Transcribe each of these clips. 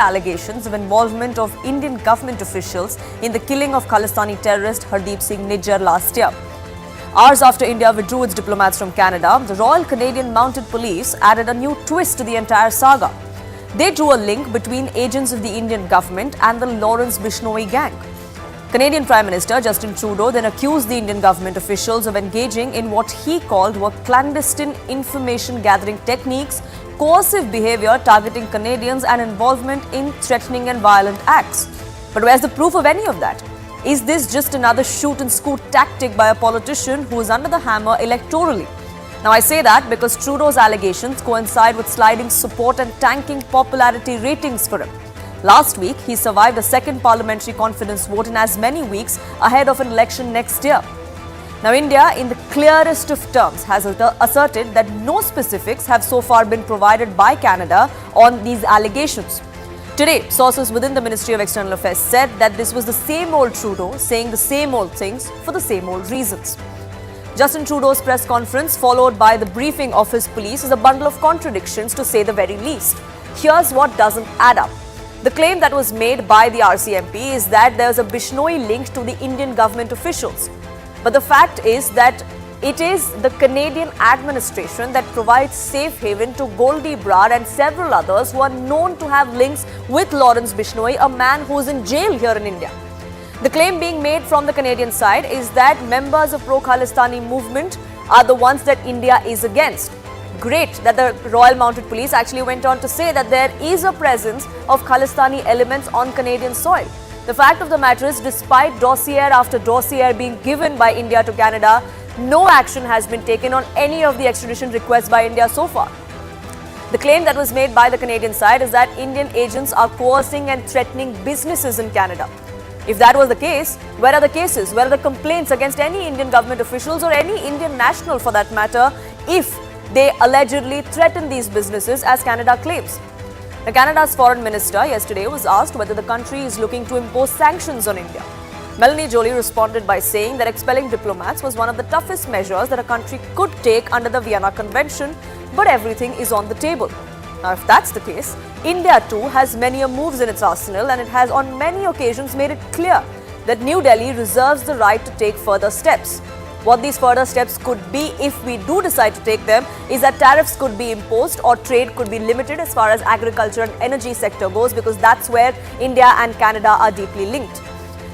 Allegations of involvement of Indian government officials in the killing of Khalistani terrorist Hardeep Singh Nijjar last year. Hours after India withdrew its diplomats from Canada, the Royal Canadian Mounted Police added a new twist to the entire saga. They drew a link between agents of the Indian government and the Lawrence Bishnoi gang. Canadian Prime Minister Justin Trudeau then accused the Indian government officials of engaging in what he called were clandestine information gathering techniques, coercive behavior targeting Canadians and involvement in threatening and violent acts. But where's the proof of any of that? Is this just another shoot and scoot tactic by a politician who is under the hammer electorally? Now I say that because Trudeau's allegations coincide with sliding support and tanking popularity ratings for him. Last week, he survived a second parliamentary confidence vote in as many weeks ahead of an election next year. Now, India, in the clearest of terms, has asserted that no specifics have so far been provided by Canada on these allegations. Today, sources within the Ministry of External Affairs said that this was the same old Trudeau saying the same old things for the same old reasons. Justin Trudeau's press conference, followed by the briefing of his police, is a bundle of contradictions to say the very least. Here's what doesn't add up. The claim that was made by the RCMP is that there's a Bishnoi link to the Indian government officials. But the fact is that it is the Canadian administration that provides safe haven to Goldie Brar and several others who are known to have links with Lawrence Bishnoi, a man who is in jail here in India. The claim being made from the Canadian side is that members of pro-Khalistani movement are the ones that India is against. Great that the Royal Mounted Police actually went on to say that there is a presence of Khalistani elements on Canadian soil. The fact of the matter is, despite dossier after dossier being given by India to Canada, no action has been taken on any of the extradition requests by India so far. The claim that was made by the Canadian side is that Indian agents are coercing and threatening businesses in Canada. If that was the case, where are the cases? Where are the complaints against any Indian government officials or any Indian national for that matter if they allegedly threaten these businesses as Canada claims? Now, Canada's foreign minister yesterday was asked whether the country is looking to impose sanctions on India. Melanie Joly responded by saying that expelling diplomats was one of the toughest measures that a country could take under the Vienna Convention, but everything is on the table. Now, if that's the case, India too has many moves in its arsenal, and it has on many occasions made it clear that New Delhi reserves the right to take further steps. What these further steps could be, if we do decide to take them, is that tariffs could be imposed or trade could be limited as far as agriculture and energy sector goes, because that's where India and Canada are deeply linked.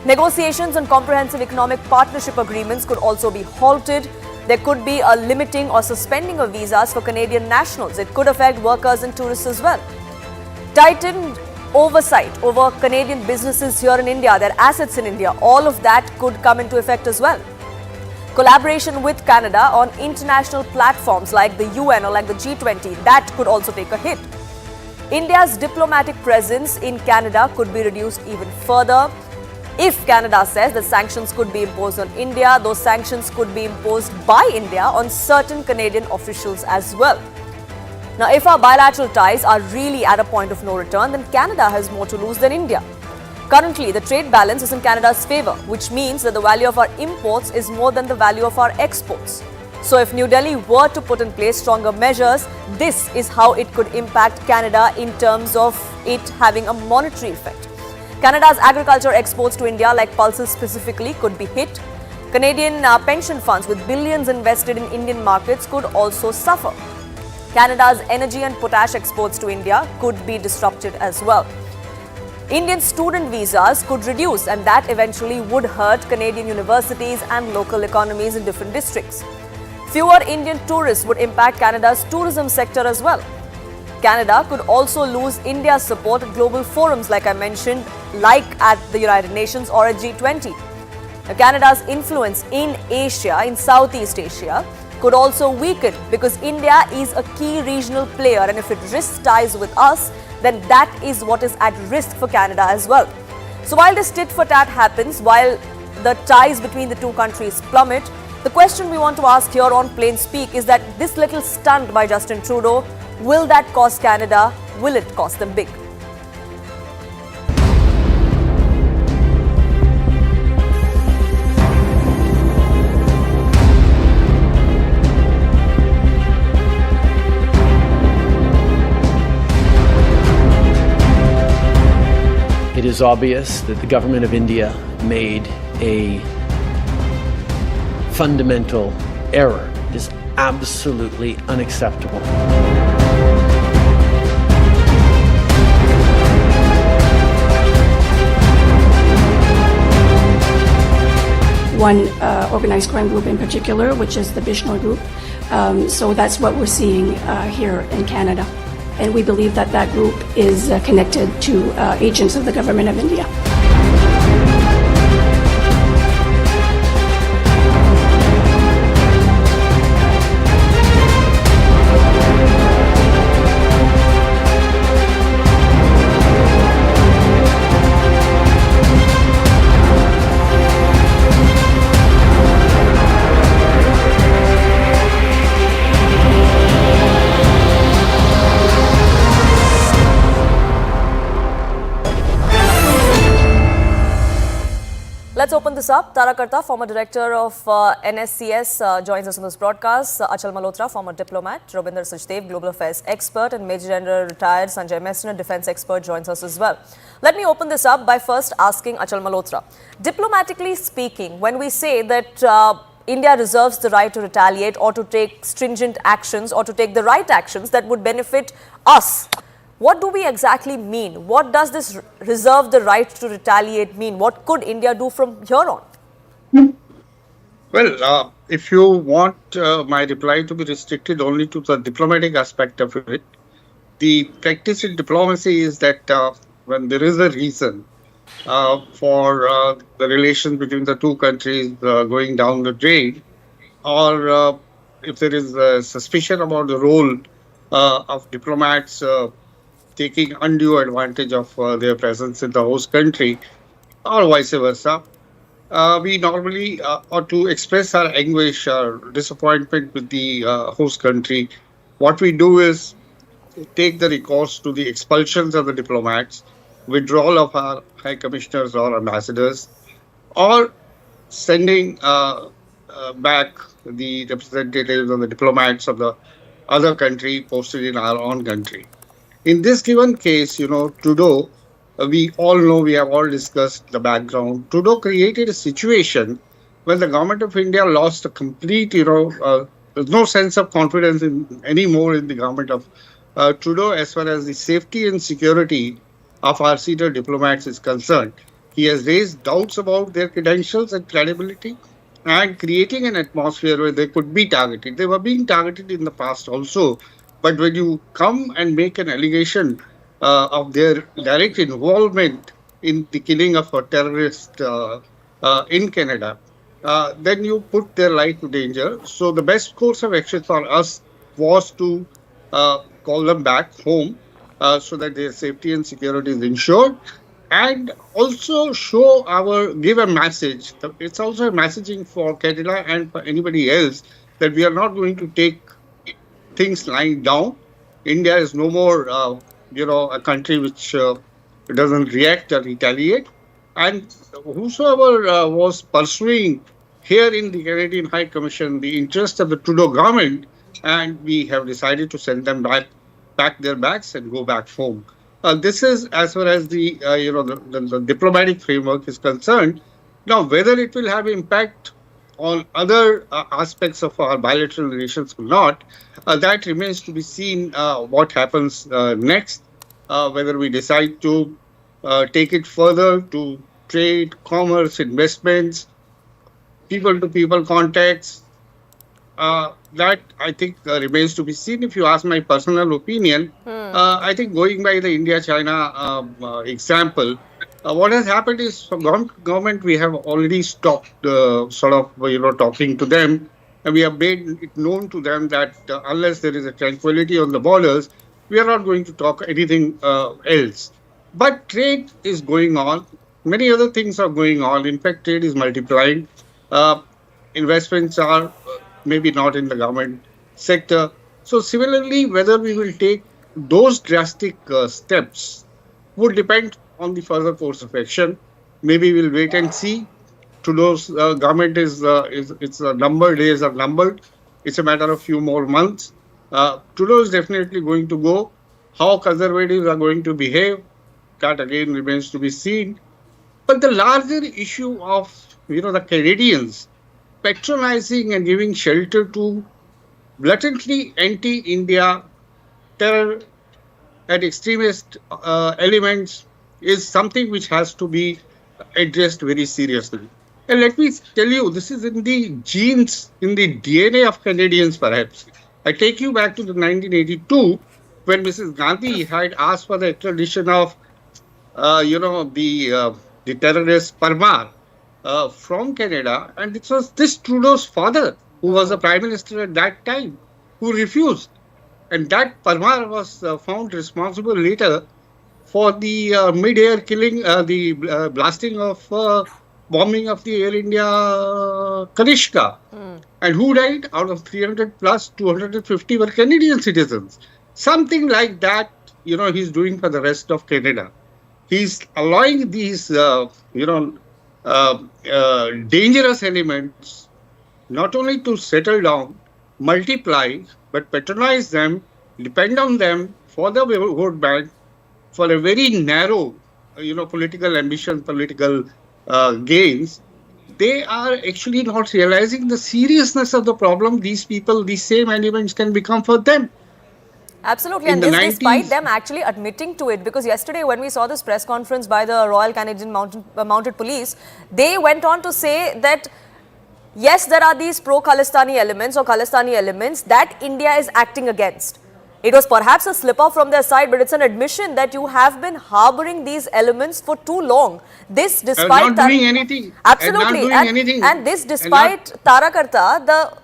Negotiations on comprehensive economic partnership agreements could also be halted. There could be a limiting or suspending of visas for Canadian nationals. It could affect workers and tourists as well. Tightened oversight over Canadian businesses here in India, their assets in India, all of that could come into effect as well. Collaboration with Canada on international platforms like the UN or like the G20, that could also take a hit. India's diplomatic presence in Canada could be reduced even further. If Canada says that sanctions could be imposed on India, those sanctions could be imposed by India on certain Canadian officials as well. Now, if our bilateral ties are really at a point of no return, then Canada has more to lose than India. Currently, the trade balance is in Canada's favour, which means that the value of our imports is more than the value of our exports. So if New Delhi were to put in place stronger measures, this is how it could impact Canada in terms of it having a monetary effect. Canada's agriculture exports to India, like pulses specifically, could be hit. Canadian pension funds with billions invested in Indian markets could also suffer. Canada's energy and potash exports to India could be disrupted as well. Indian student visas could reduce, and that eventually would hurt Canadian universities and local economies in different districts. Fewer Indian tourists would impact Canada's tourism sector as well. Canada could also lose India's support at global forums, like I mentioned, like at the United Nations or at G20. Now, Canada's influence in Asia, in Southeast Asia, could also weaken because India is a key regional player, and if it risks ties with us, then that is what is at risk for Canada as well. So while this tit for tat happens, while the ties between the two countries plummet, the question we want to ask here on Plain Speak is that this little stunt by Justin Trudeau, will that cost Canada? Will it cost them big? is obvious that the government of India made a fundamental error. It is absolutely unacceptable. One organized crime group in particular, which is the Bishnoi group. So that's what we're seeing here in Canada. And we believe that that group is connected to agents of the government of India. Let's open this up. Tara Karta, former director of NSCS, joins us on this broadcast. Achal Malhotra, former diplomat. Robinder Sachdev, global affairs expert. And Major General retired Sanjay Messner, defense expert, joins us as well. Let me open this up by first asking Achal Malhotra. Diplomatically speaking, when we say that India reserves the right to retaliate or to take stringent actions or to take the right actions that would benefit us, what do we exactly mean? What does this reserve the right to retaliate mean? What could India do from here on? Well, if you want my reply to be restricted only to the diplomatic aspect of it, the practice in diplomacy is that when there is a reason for the relations between the two countries going down the drain, or if there is a suspicion about the role of diplomats taking undue advantage of their presence in the host country, or vice versa, we normally ought to express our anguish or disappointment with the host country. What we do is take the recourse to the expulsions of the diplomats, withdrawal of our high commissioners or ambassadors, or sending back the representatives or the diplomats of the other country posted in our own country. In this given case, Trudeau, we all know, we have all discussed the background. Trudeau created a situation when the government of India lost a complete, there's no sense of confidence anymore in the government of Trudeau as far as the safety and security of our senior diplomats is concerned. He has raised doubts about their credentials and credibility and creating an atmosphere where they could be targeted. They were being targeted in the past also. But when you come and make an allegation of their direct involvement in the killing of a terrorist in Canada, then you put their life to danger. So the best course of action for us was to call them back home so that their safety and security is ensured, and also give a message. It's also a messaging for Canada and for anybody else that we are not going to take things lying down. India is no more, a country which doesn't react or retaliate. And whosoever was pursuing here in the Canadian High Commission the interest of the Trudeau government, and we have decided to send them pack their bags and go back home. This is as far as the diplomatic framework is concerned. Now, whether it will have impact on other aspects of our bilateral relations or not, that remains to be seen what happens next, whether we decide to take it further to trade, commerce, investments, people-to-people contacts. That, I think, remains to be seen. If you ask my personal opinion, I think going by the India-China example, what has happened is from government, we have already stopped talking to them, and we have made it known to them that unless there is a tranquility on the borders, we are not going to talk anything else. But trade is going on. Many other things are going on. In fact, trade is multiplying. Investments are maybe not in the government sector. So similarly, whether we will take those drastic steps would depend on the further course of action. Maybe we'll wait and see. Trudeau's government days are numbered. It's a matter of few more months. Trudeau is definitely going to go. How conservatives are going to behave, that again remains to be seen. But the larger issue of, the Canadians patronizing and giving shelter to blatantly anti-India terror and extremist elements is something which has to be addressed very seriously. And let me tell you, this is in the genes, in the DNA of Canadians, perhaps. I take you back to the 1982, when Mrs. Gandhi had asked for the extradition of, the terrorist Parmar from Canada, and it was this Trudeau's father, who was the prime minister at that time, who refused. And that Parmar was found responsible later for the mid-air killing, the blasting of, bombing of the Air India Kanishka. And who died? Out of 300 plus, 250 were Canadian citizens. Something like that, he's doing for the rest of Canada. He's allowing these, dangerous elements not only to settle down, multiply, but patronize them, depend on them for the vote bank, for a very narrow, political ambition, political gains. They are actually not realizing the seriousness of the problem these people, these same elements can become for them. Absolutely, and this despite them actually admitting to it, because yesterday when we saw this press conference by the Royal Canadian Mounted Police, they went on to say that yes, there are these pro-Khalistani elements or Khalistani elements that India is acting against. It was perhaps a slip-up from their side, but it's an admission that you have been harboring these elements for too long. This despite... not doing anything. Absolutely. And this despite Tarakarta, the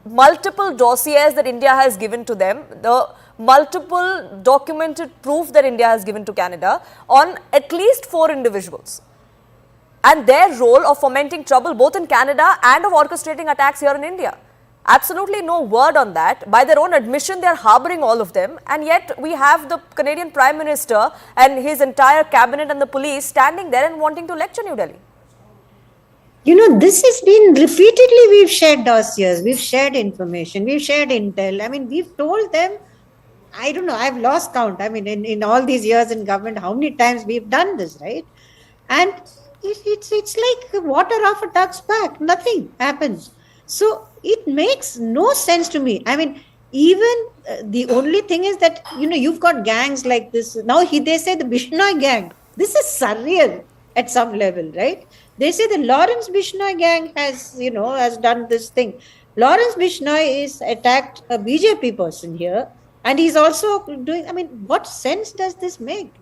multiple dossiers that India has given to them, the multiple documented proof that India has given to Canada on at least 4 individuals. And their role of fomenting trouble both in Canada and of orchestrating attacks here in India. Absolutely no word on that. By their own admission, they are harboring all of them. And yet we have the Canadian Prime Minister and his entire cabinet and the police standing there and wanting to lecture New Delhi. This has been repeatedly, we've shared dossiers, we've shared information, we've shared intel. I mean, we've told them, I don't know, I've lost count. I mean, in all these years in government, how many times we've done this, right? And it's like water off a duck's back. Nothing happens. So it makes no sense to me. I mean, even the only thing is that, you've got gangs like this. Now they say the Bishnoi gang. This is surreal at some level, right? They say the Lawrence Bishnoi gang has done this thing. Lawrence Bishnoi is attacked a BJP person here. And he's also doing, what sense does this make?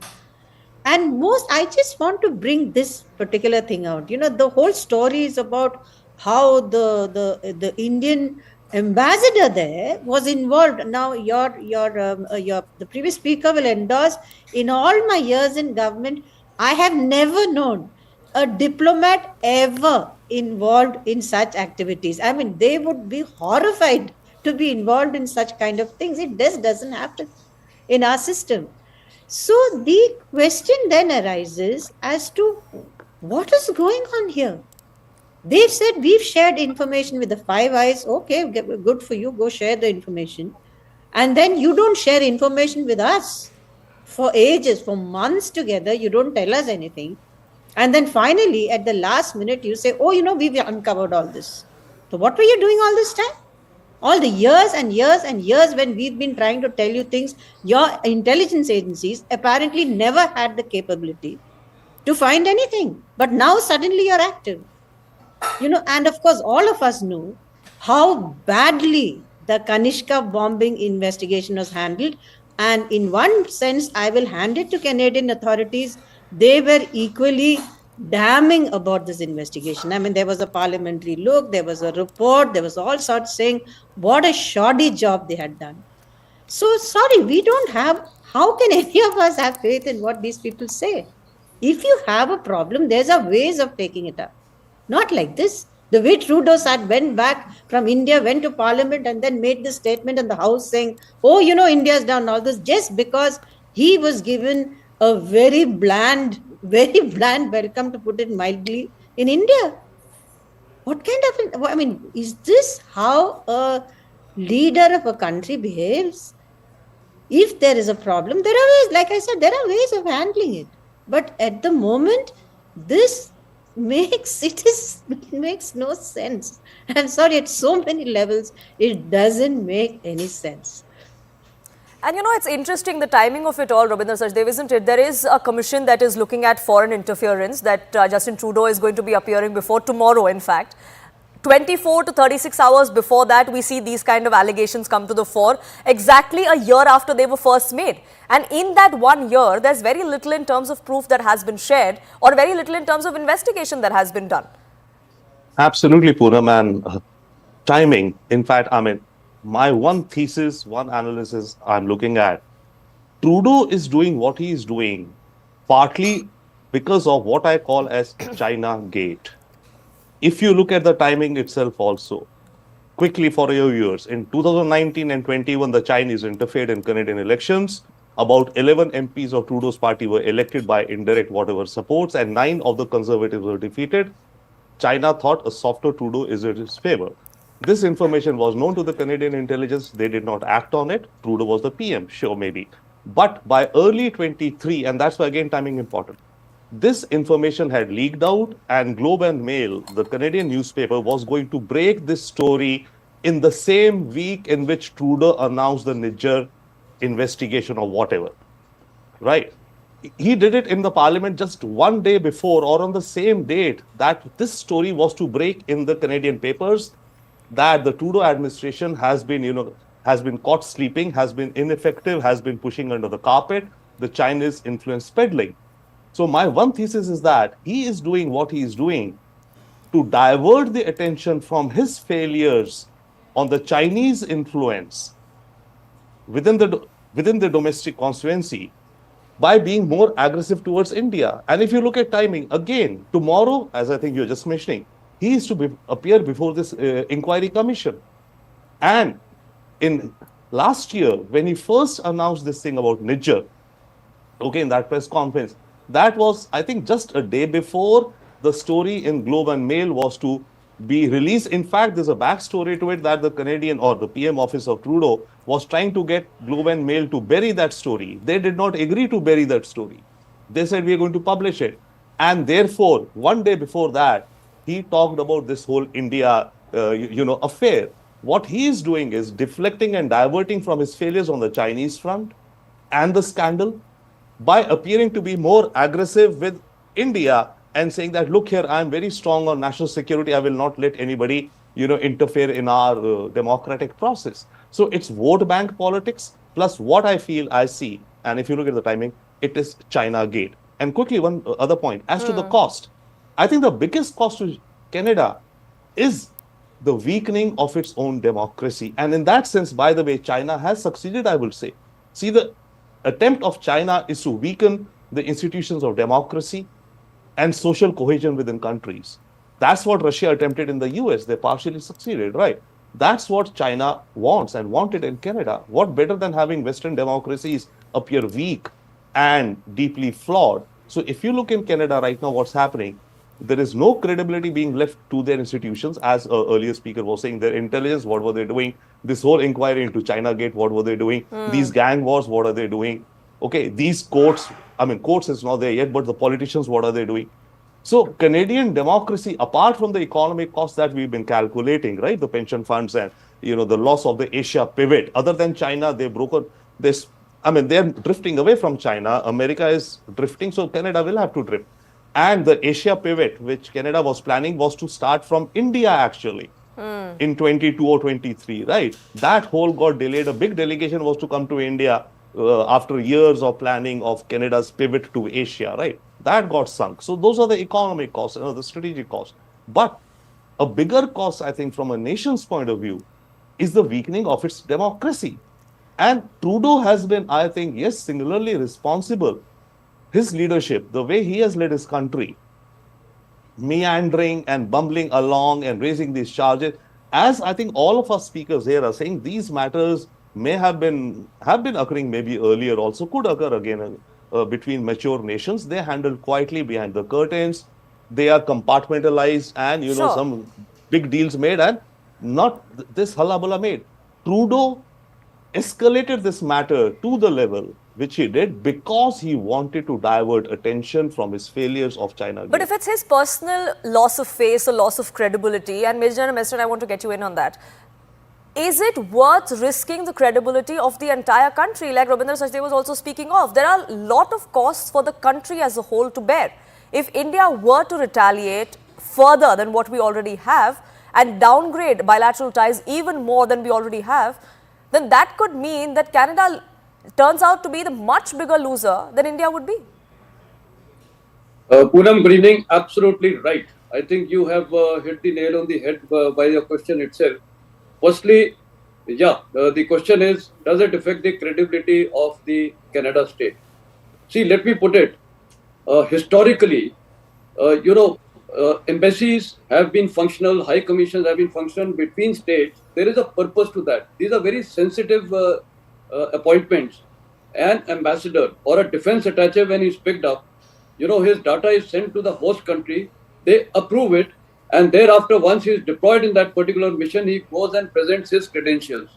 And I just want to bring this particular thing out. The whole story is about how the Indian ambassador there was involved. Now, the previous speaker will endorse. In all my years in government, I have never known a diplomat ever involved in such activities. I mean, they would be horrified to be involved in such kind of things. It just doesn't happen in our system. So the question then arises as to what is going on here. They've said we've shared information with the Five Eyes. Okay, good for you. Go share the information. And then you don't share information with us for ages, for months together. You don't tell us anything. And then finally, at the last minute, you say, we've uncovered all this. So what were you doing all this time? All the years and years and years when we've been trying to tell you things, your intelligence agencies apparently never had the capability to find anything. But now suddenly you're active. And of course, all of us know how badly the Kanishka bombing investigation was handled. And in one sense, I will hand it to Canadian authorities. They were equally damning about this investigation. I mean, there was a parliamentary look, there was a report, there was all sorts saying what a shoddy job they had done. So, sorry, how can any of us have faith in what these people say? If you have a problem, there's a ways of taking it up. Not like this. The way Trudeau went back from India, went to Parliament and then made this statement in the House saying, India's done all this, just because he was given a very bland welcome, to put it mildly, in India. What kind of, is this how a leader of a country behaves? If there is a problem, there are ways, like I said, there are ways of handling it. But at the moment, this it makes no sense. I'm sorry, at so many levels, it doesn't make any sense. And it's interesting the timing of it all, Rabindra Sachdev, isn't it? There is a commission that is looking at foreign interference that Justin Trudeau is going to be appearing before tomorrow, in fact. 24 to 36 hours before that, we see these kind of allegations come to the fore, exactly a year after they were first made. And in that 1 year, there's very little in terms of proof that has been shared or very little in terms of investigation that has been done. Absolutely, Poonam, and timing. In fact, I mean, my one thesis, one analysis I'm looking at, Trudeau is doing what he is doing partly because of what I call as China Gate. If you look at the timing itself also, quickly for your viewers, in 2019 and 21, the Chinese interfered in Canadian elections. About 11 MPs of Trudeau's party were elected by indirect whatever supports, and 9 of the Conservatives were defeated. China thought a softer Trudeau is in its favor. This information was known to the Canadian intelligence. They did not act on it. Trudeau was the PM, sure, maybe. But by early 23, and that's why again timing important, this information had leaked out, and Globe and Mail, the Canadian newspaper, was going to break this story in the same week in which Trudeau announced the Niger investigation or whatever, right? He did it in the parliament just 1 day before or on the same date that this story was to break in the Canadian papers, that the Trudeau administration has been caught sleeping, has been ineffective, has been pushing under the carpet, the Chinese influence peddling. So my one thesis is that he is doing what he is doing to divert the attention from his failures on the Chinese influence within the domestic constituency by being more aggressive towards India. And if you look at timing, again, tomorrow, as I think you're just mentioning, he is to appear before this inquiry commission. And in last year, when he first announced this thing about Niger, okay, in that press conference, that was, I think, just a day before the story in Globe and Mail was to be released. In fact, there's a backstory to it that the Canadian or the PM office of Trudeau was trying to get Globe and Mail to bury that story. They did not agree to bury that story. They said, we are going to publish it. And therefore, 1 day before that, he talked about this whole India, affair. What he is doing is deflecting and diverting from his failures on the Chinese front and the scandal by appearing to be more aggressive with India and saying that, look here, I'm very strong on national security. I will not let anybody, interfere in our democratic process. So it's vote bank politics plus what I feel I see. And if you look at the timing, it is China Gate. And quickly, one other point as to the cost. I think the biggest cost to Canada is the weakening of its own democracy. And in that sense, by the way, China has succeeded, I will say. See, the attempt of China is to weaken the institutions of democracy and social cohesion within countries. That's what Russia attempted in the US. They partially succeeded, right? That's what China wants and wanted in Canada. What better than having Western democracies appear weak and deeply flawed? So if you look in Canada right now, what's happening, there is no credibility being left to their institutions. As an earlier speaker was saying, their intelligence, what were they doing? This whole inquiry into China Gate, what were they doing? These gang wars, what are they doing? Okay, these courts, courts is not there yet, but the politicians, what are they doing? So Canadian democracy, apart from the economic costs that we've been calculating, right? The pension funds and, the loss of the Asia pivot, other than China, they've broken this. They're drifting away from China. America is drifting, so Canada will have to drift. And the Asia pivot, which Canada was planning, was to start from India, actually, in 22 or 23, right? That whole got delayed. A big delegation was to come to India after years of planning of Canada's pivot to Asia, right? That got sunk. So those are the economic costs, the strategic costs. But a bigger cost, I think, from a nation's point of view, is the weakening of its democracy. And Trudeau has been, I think, yes, singularly responsible. His leadership, the way he has led his country, meandering and bumbling along and raising these charges, as I think all of us speakers here are saying, these matters may have been occurring maybe earlier also, could occur again between mature nations. They handled quietly behind the curtains. They are compartmentalized and, some big deals made and not this hullabaloo made. Trudeau escalated this matter to the level which he did because he wanted to divert attention from his failures of China. But if it's his personal loss of face or loss of credibility, and Major Mr. I want to get you in on that, is it worth risking the credibility of the entire country? Like Rabindra Sachdev was also speaking of, there are a lot of costs for the country as a whole to bear. If India were to retaliate further than what we already have and downgrade bilateral ties even more than we already have, then that could mean that Canada turns out to be the much bigger loser than India would be. Poonam, good evening. Absolutely right. I think you have hit the nail on the head by your question itself. Firstly, the question is, does it affect the credibility of the Canada state? See, let me put it. Historically, embassies have been functional, high commissions have been functional between states. There is a purpose to that. These are very sensitive appointments. An ambassador or a defense attaché, when he's picked up, his data is sent to the host country, they approve it, and thereafter, once he is deployed in that particular mission, he goes and presents his credentials.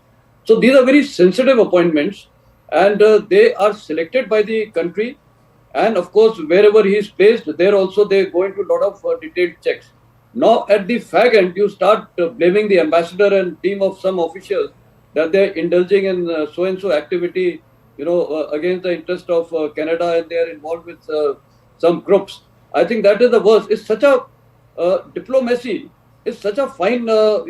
So these are very sensitive appointments, and they are selected by the country. And of course, wherever he is placed, there also they go into a lot of detailed checks. Now, at the fag end, you start blaming the ambassador and team of some officials that they're indulging in so-and-so activity, against the interest of Canada, and they are involved with some groups. I think that is the worst. It's such a diplomacy. It's such a fine, I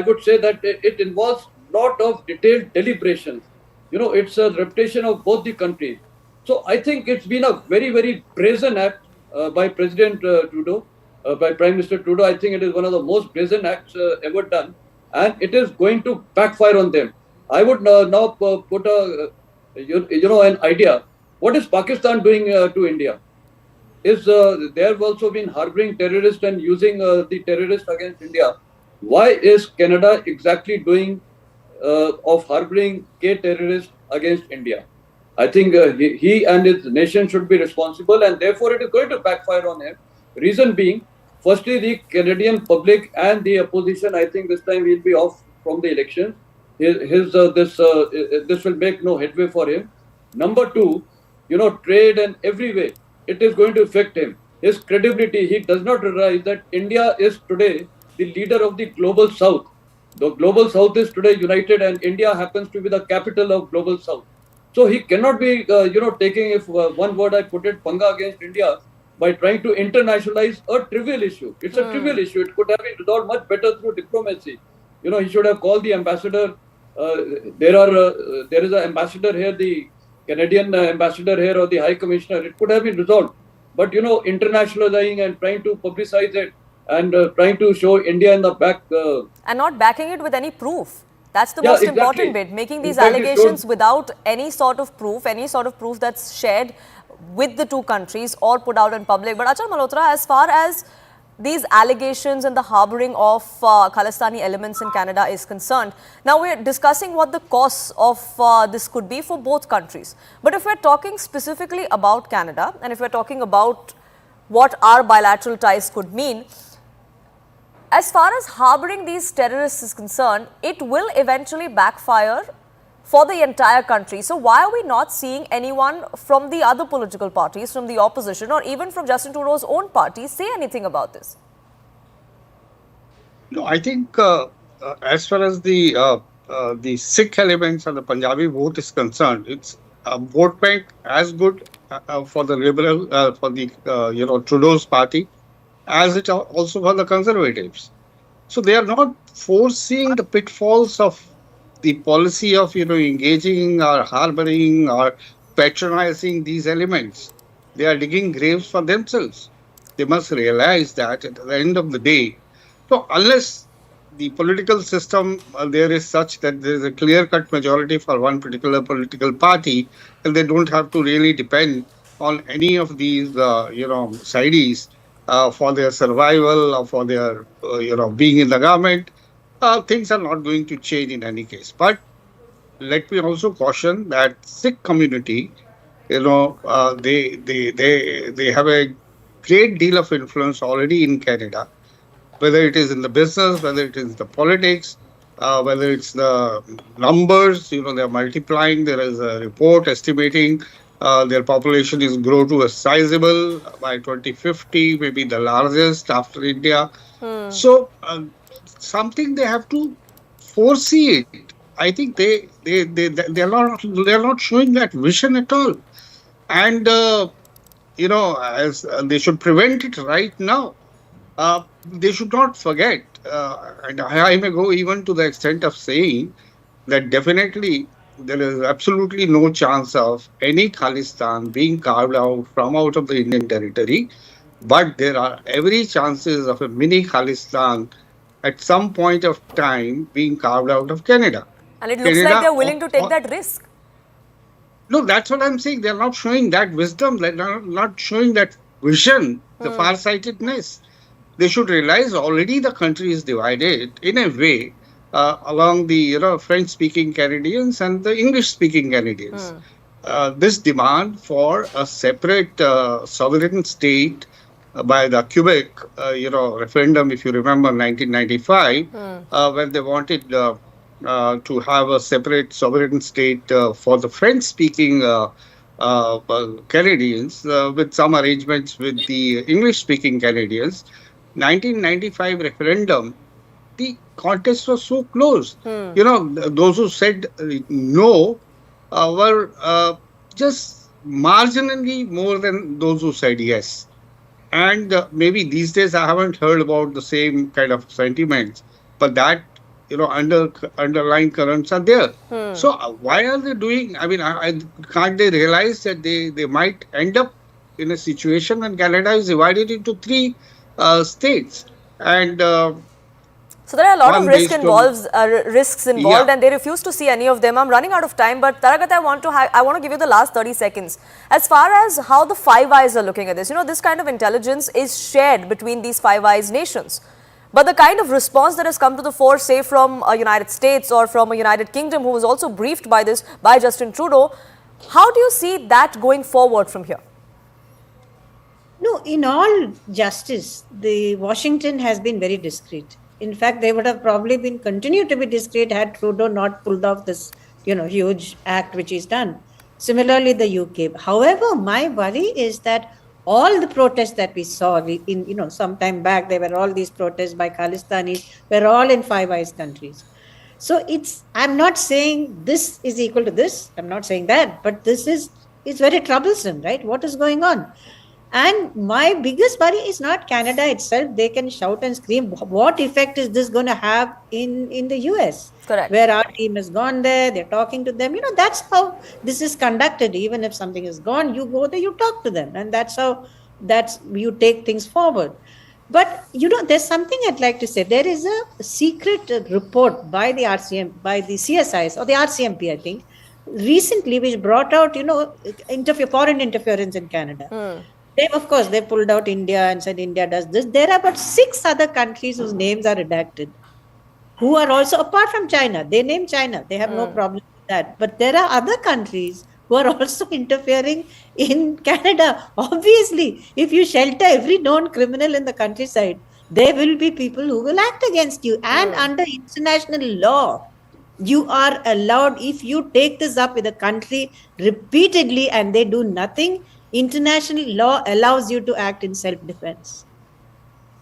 would say that it involves a lot of detailed deliberations. It's a reputation of both the countries. So I think it's been a very, very brazen act by President Trudeau, by Prime Minister Trudeau. I think it is one of the most brazen acts ever done, and it is going to backfire on them. I would now put an idea. What is Pakistan doing to India? Is they have also been harboring terrorists and using the terrorists against India. Why is Canada exactly doing of harboring terrorists against India? I think he and his nation should be responsible, and therefore it is going to backfire on him. Reason being, firstly, the Canadian public and the opposition, I think this time he'll be off from the election. This will make no headway for him. Number two, trade and every way, it is going to affect him. His credibility, he does not realize that India is today the leader of the global south. The global south is today united, and India happens to be the capital of global south. So he cannot be, taking, if one word I put it, panga against India by trying to internationalize a trivial issue. It's a trivial issue. It could have been resolved much better through diplomacy. He should have called the ambassador. There is an ambassador here, the Canadian ambassador here, or the High Commissioner. It could have been resolved. But, internationalizing and trying to publicize it and trying to show India in the back. And not backing it with any proof. That's the most important bit, making these allegations without any sort of proof that's shared with the two countries or put out in public. But Achal Malhotra, as far as these allegations and the harboring of Khalistani elements in Canada is concerned, now we're discussing what the costs of this could be for both countries. But if we're talking specifically about Canada, and if we're talking about what our bilateral ties could mean, as far as harboring these terrorists is concerned, it will eventually backfire for the entire country. So why are we not seeing anyone from the other political parties, from the opposition, or even from Justin Trudeau's own party say anything about this? No, I think as far as the Sikh elements and the Punjabi vote is concerned, it's a vote bank as good for the Liberal, for the Trudeau's party, as it also for the Conservatives. So they are not foreseeing the pitfalls of the policy of engaging or harboring or patronizing these elements. They are digging graves for themselves. They must realize that at the end of the day, so unless the political system there is such that there is a clear-cut majority for one particular political party, and they don't have to really depend on any of these sides for their survival or for their being in the government, things are not going to change in any case. But let me also caution that Sikh community, they have a great deal of influence already in Canada, whether it is in the business, whether it is the politics, whether it's the numbers, they're multiplying. There is a report estimating their population is grow to a sizable by 2050, maybe the largest after India. So something they have to foresee it. I think they're not showing that vision at all, and as they should prevent it right now. They should not forget, and I may go even to the extent of saying that definitely there is absolutely no chance of any Khalistan being carved out from out of the Indian territory, but there are every chances of a mini Khalistan at some point of time being carved out of Canada. And it looks like Canada, they're willing to take that risk. no, that's what I'm saying. They're not showing that wisdom. They're not showing that vision, the farsightedness. They should realize already the country is divided in a way along the French-speaking Canadians and the English-speaking Canadians. This demand for a separate sovereign state by the Quebec, referendum, if you remember, 1995, when they wanted to have a separate sovereign state for the French-speaking Canadians, with some arrangements with the English-speaking Canadians. 1995 referendum, the contest was so close. Those who said no were just marginally more than those who said yes. And maybe these days I haven't heard about the same kind of sentiments, but that underlying currents are there. So why are they doing? I mean, can't they realize that they might end up in a situation when Canada is divided into three states, and so there are a lot of risks involved, Yeah. and they refuse to see any of them. I'm running out of time, but Taragat, I want to give you the last 30 seconds. As far as how the Five Eyes are looking at this, this kind of intelligence is shared between these Five Eyes nations. But the kind of response that has come to the fore, say from a United States or from a United Kingdom, who was also briefed by this by Justin Trudeau, how do you see that going forward from here? No, in all justice, the Washington has been very discreet. In fact, they would have probably been continued to be discreet had Trudeau not pulled off this, huge act which he's done. Similarly, the UK. However, my worry is that all the protests that we saw in, some time back, there were all these protests by Khalistanis, were all in Five Eyes countries. So I'm not saying this is equal to this. I'm not saying that, but it's very troublesome, right? What is going on? And my biggest worry is not Canada itself. They can shout and scream. What effect is this going to have in the US? Correct. Where our team has gone there, they're talking to them. That's how this is conducted. Even if something is gone, you go there, you talk to them. And that's you take things forward. But, there's something I'd like to say. There is a secret report by the by the CSIs or the RCMP, I think, recently, which brought out, foreign interference in Canada. They pulled out India and said India does this. There are about 6 other countries whose names are redacted, who are also, apart from China, they name China. They have no problem with that. But there are other countries who are also interfering in Canada. Obviously, if you shelter every known criminal in the countryside, there will be people who will act against you. And under international law, you are allowed, if you take this up with a country repeatedly and they do nothing, international law allows you to act in self-defense.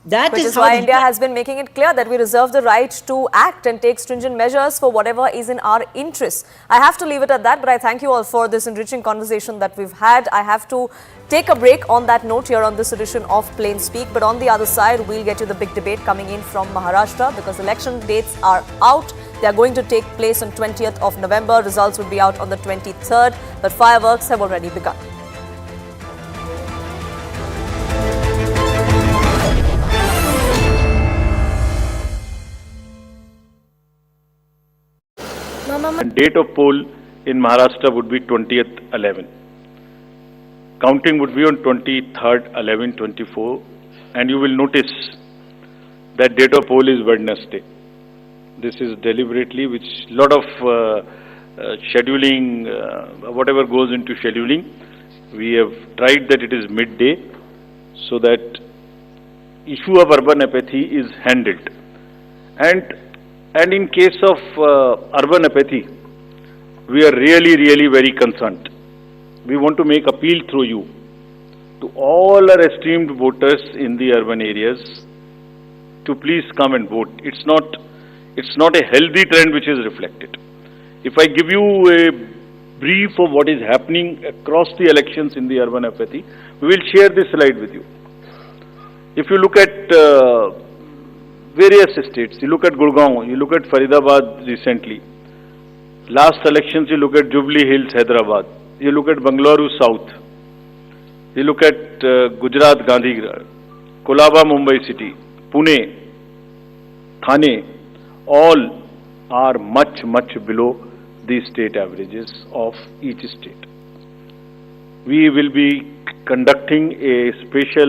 Which is why India has been making it clear that we reserve the right to act and take stringent measures for whatever is in our interests. I have to leave it at that, but I thank you all for this enriching conversation that we've had. I have to take a break on that note here on this edition of Plain Speak. But on the other side, we'll get to the big debate coming in from Maharashtra, because election dates are out. They are going to take place on 20th of November. Results will be out on the 23rd, but fireworks have already begun. And date of poll in Maharashtra would be 20th 11. Counting would be on 23rd 11 24, and you will notice that date of poll is Wednesday. This is deliberately, which lot of scheduling, whatever goes into scheduling, we have tried that it is midday, so that issue of urban apathy is handled. And And in case of urban apathy, we are really very concerned. We want to make appeal through you to all our esteemed voters in the urban areas to please come and vote. It's not a healthy trend which is reflected. If I give you a brief of what is happening across the elections in the urban apathy, we will share this slide with you. If you look at various states, you look at Gurgaon, you look at Faridabad recently. Last elections, you look at Jubilee Hills, Hyderabad. You look at Bangalore South. You look at Gujarat, Gandhigram, Kolaba, Mumbai City, Pune, Thane, all are much below the state averages of each state. We will be conducting a special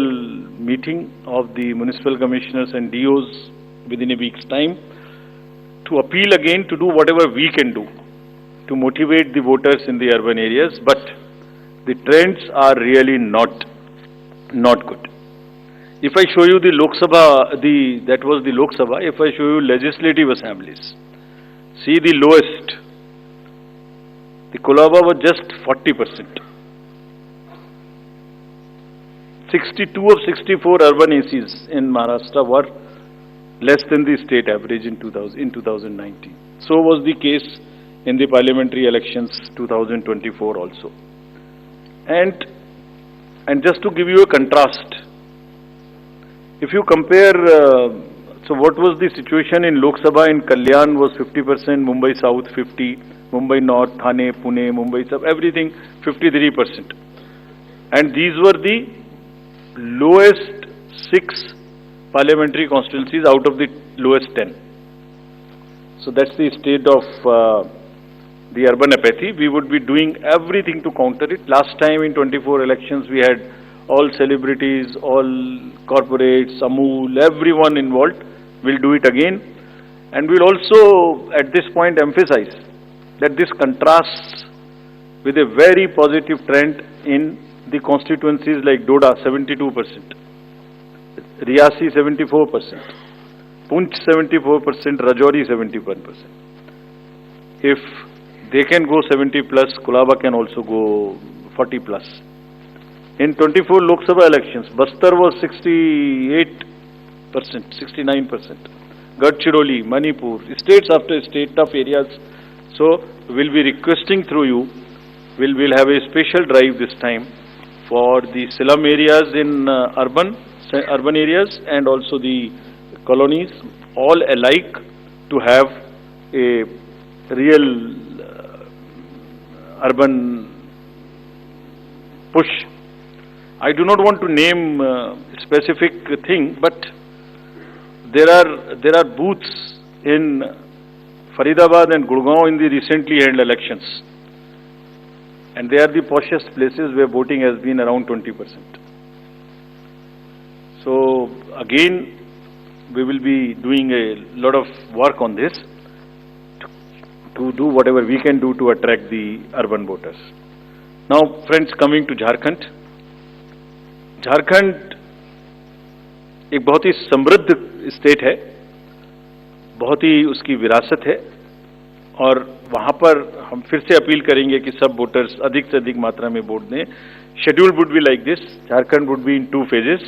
meeting of the municipal commissioners and DOs within a week's time to appeal again to do whatever we can do to motivate the voters in the urban areas, but the trends are really not good. If I show you the Lok Sabha, that was the Lok Sabha. If I show you legislative assemblies, see the lowest. The Kolaba was just 40%. 62 of 64 urban ACs in Maharashtra were less than the state average in 2019. So was the case in the parliamentary elections 2024 also. And just to give you a contrast, if you compare, so what was the situation in Lok Sabha in Kalyan was 50%, Mumbai South 50%, Mumbai North, Thane, Pune, Mumbai South, everything 53%. And these were the lowest 6 parliamentary constituencies out of the lowest 10. So that's the state of the urban apathy. We would be doing everything to counter it. Last time in 24 elections, we had all celebrities, all corporates, Amul, everyone involved. We'll do it again. And we'll also, at this point, emphasize that this contrasts with a very positive trend in the constituencies like Doda, 72%, Riyasi, 74%, Punch, 74%, Rajouri, 71%. If they can go 70 plus, Kolaba can also go 40 plus. In 24 Lok Sabha elections, Bastar was 68%, 69%. Gadchiroli, Manipur, states after state, tough areas. So we'll be requesting through you, we'll have a special drive this time for the slum areas in urban areas and also the colonies, all alike, to have a real urban push. I do not want to name a specific thing, but there are booths in Faridabad and Gurgaon in the recently held elections, and they are the poshest places where voting has been around 20%. So again, we will be doing a lot of work on this to do whatever we can do to attract the urban voters. Now, friends, coming to Jharkhand. Jharkhand एक बहुत ही समृद्ध state है, बहुत ही उसकी विरासत है, और वहां पर हम फिर से अपील करेंगे कि सब वोटर्स अधिक से अधिक मात्रा में वोट दें. Schedule would be like this. Jharkhand would be in 2 phases.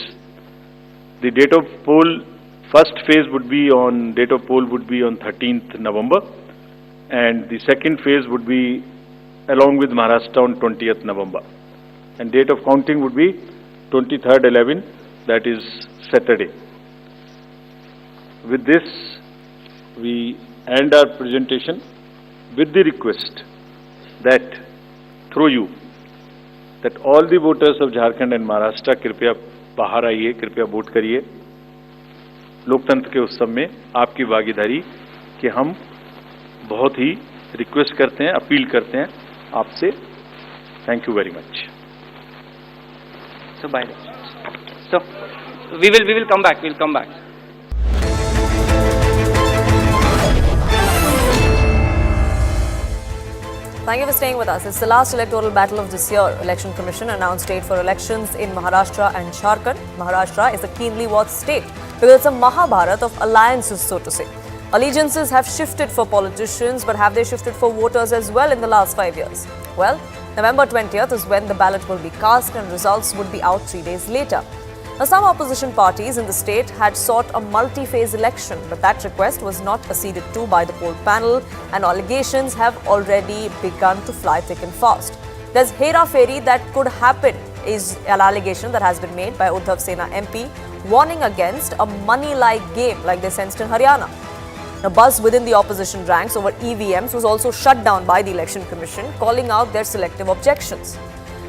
The date of poll, first phase would be on, date of poll would be on 13th November, and the second phase would be along with Maharashtra on 20th November, and date of counting would be 23rd 11, that is Saturday. With this, we end our presentation with the request that through you, that all the voters of Jharkhand and Maharashtra कृपया बाहर आइए, कृपया vote करिए. लोकतंत्र के उत्सव में आपकी भागीदारी कि हम बहुत ही रिक्वेस्ट करते हैं, अपील करते हैं आपसे. Thank you very much. So bye. So we will come back. We'll come back. Thank you for staying with us. It's the last electoral battle of this year. Election Commission announced date for elections in Maharashtra and Jharkhand. Maharashtra is a keenly watched state because it's a Mahabharat of alliances, so to say. Allegiances have shifted for politicians, but have they shifted for voters as well in the last 5 years? Well, November 20th is when the ballot will be cast and results would be out 3 days later. Now, some opposition parties in the state had sought a multi-phase election, but that request was not acceded to by the poll panel, and allegations have already begun to fly thick and fast. There's Hera Fairy that could happen is an allegation that has been made by Uddhav Sena MP, warning against a money-like game like they sensed in Haryana. The buzz within the opposition ranks over EVMs was also shut down by the Election Commission, calling out their selective objections.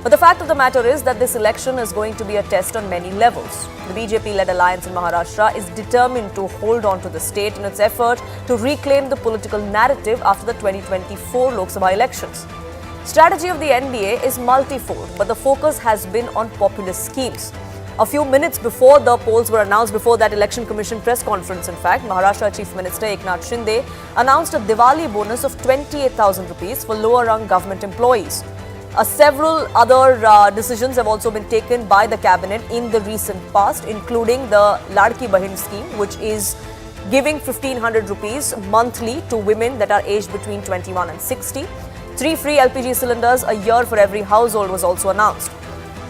But the fact of the matter is that this election is going to be a test on many levels. The BJP-led alliance in Maharashtra is determined to hold on to the state in its effort to reclaim the political narrative after the 2024 Lok Sabha elections. Strategy of the NDA is multifold, but the focus has been on populist schemes. A few minutes before the polls were announced, before that Election Commission press conference, in fact, Maharashtra Chief Minister Eknath Shinde announced a Diwali bonus of 28,000 rupees for lower-rung government employees. Several other decisions have also been taken by the cabinet in the recent past, including the Ladki Bahin scheme, which is giving 1,500 rupees monthly to women that are aged between 21 and 60. 3 free LPG cylinders a year for every household was also announced.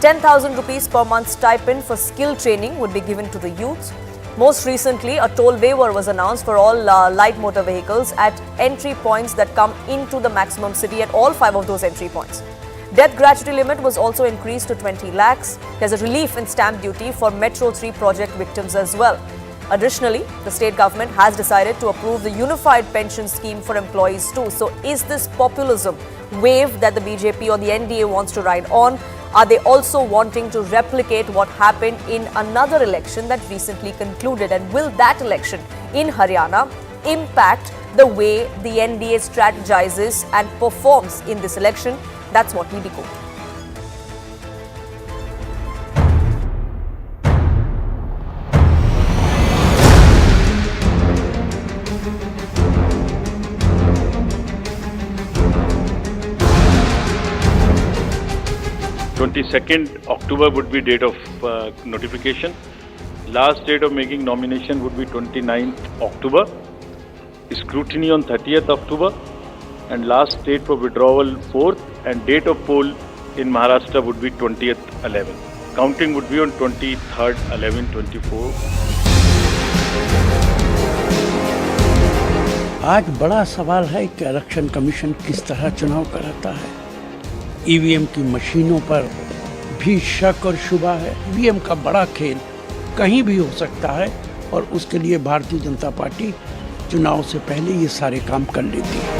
10,000 rupees per month stipend for skill training would be given to the youth. Most recently, a toll waiver was announced for all light motor vehicles at entry points that come into the maximum city at all 5 of those entry points. Death gratuity limit was also increased to 20 lakhs. There's a relief in stamp duty for Metro 3 project victims as well. Additionally, the state government has decided to approve the unified pension scheme for employees too. So is this populism wave that the BJP or the NDA wants to ride on? Are they also wanting to replicate what happened in another election that recently concluded? And will that election in Haryana impact the way the NDA strategizes and performs in this election? That's what we decode. October would be date of notification. Last date of making nomination would be 29th October. Scrutiny on 30th October. And last date for withdrawal 4th, and date of poll in Maharashtra would be 20th 11. Counting would be on 23rd 11/24. आज बड़ा सवाल है कि election commission किस तरह चुनाव कराता है। ईवीएम की मशीनों पर भी शक और शुबा है। ईवीएम का बड़ा खेल कहीं भी हो सकता है और उसके लिए भारतीय जनता पार्टी चुनाव से पहले ये सारे काम कर लेती है।